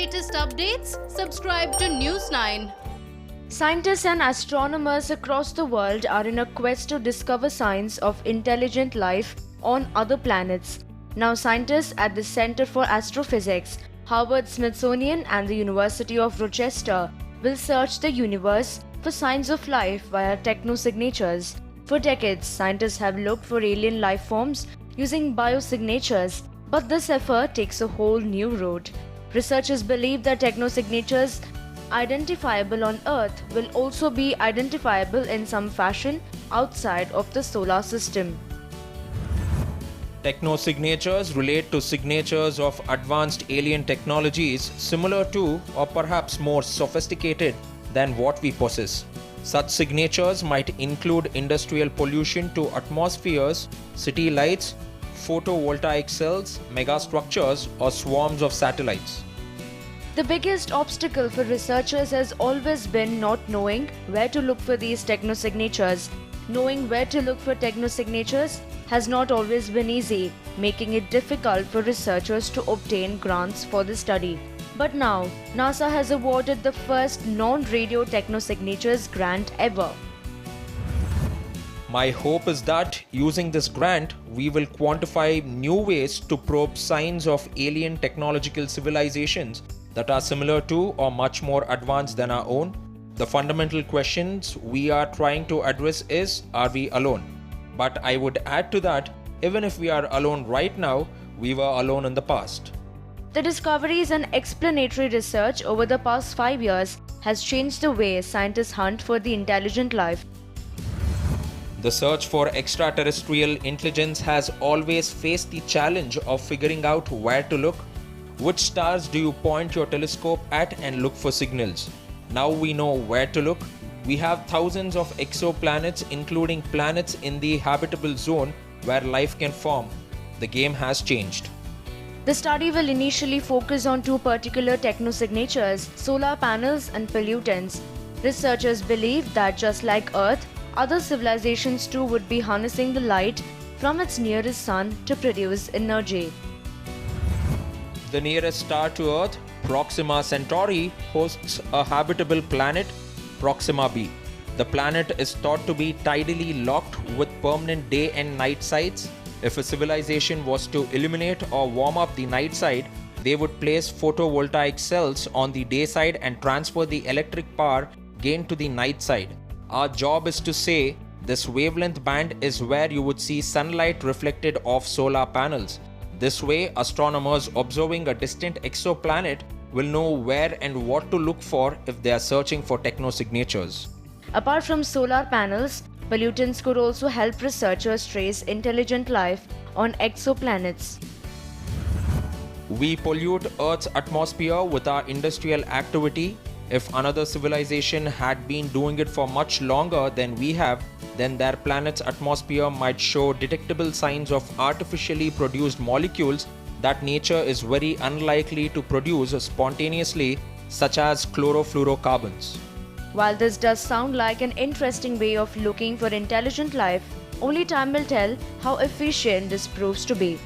latest updates, subscribe to News9. Scientists and astronomers across the world are in a quest to discover signs of intelligent life on other planets. Now, scientists at the Center for Astrophysics, Harvard-Smithsonian and the University of Rochester will search the universe for signs of life via technosignatures. For decades, scientists have looked for alien life forms using biosignatures, but this effort takes a whole new road. Researchers believe that technosignatures identifiable on Earth will also be identifiable in some fashion outside of the solar system. Technosignatures relate to signatures of advanced alien technologies similar to or perhaps more sophisticated than what we possess. Such signatures might include industrial pollution to atmospheres, city lights, photovoltaic cells, megastructures, or swarms of satellites. The biggest obstacle for researchers has always been not knowing where to look for these technosignatures. Knowing where to look for technosignatures has not always been easy, making it difficult for researchers to obtain grants for the study. But now, NASA has awarded the first non-radio technosignatures grant ever. My hope is that using this grant, we will quantify new ways to probe signs of alien technological civilizations that are similar to or much more advanced than our own. The fundamental questions we are trying to address is, are we alone? But I would add to that, even if we are alone right now, we were alone in the past. The discoveries and explanatory research over the past 5 years has changed the way scientists hunt for the intelligent life. The search for extraterrestrial intelligence has always faced the challenge of figuring out where to look. Which stars do you point your telescope at and look for signals? Now we know where to look. We have thousands of exoplanets, including planets in the habitable zone where life can form. The game has changed. The study will initially focus on two particular technosignatures, solar panels and pollutants. Researchers believe that just like Earth, other civilizations too would be harnessing the light from its nearest sun to produce energy. The nearest star to Earth, Proxima Centauri, hosts a habitable planet, Proxima b. The planet is thought to be tidally locked with permanent day and night sides. If a civilization was to illuminate or warm up the night side, they would place photovoltaic cells on the day side and transfer the electric power gained to the night side. Our job is to say this wavelength band is where you would see sunlight reflected off solar panels. This way, astronomers observing a distant exoplanet will know where and what to look for if they are searching for technosignatures. Apart from solar panels, pollutants could also help researchers trace intelligent life on exoplanets. We pollute Earth's atmosphere with our industrial activity. If another civilization had been doing it for much longer than we have, then their planet's atmosphere might show detectable signs of artificially produced molecules that nature is very unlikely to produce spontaneously, such as chlorofluorocarbons. While this does sound like an interesting way of looking for intelligent life, only time will tell how efficient this proves to be.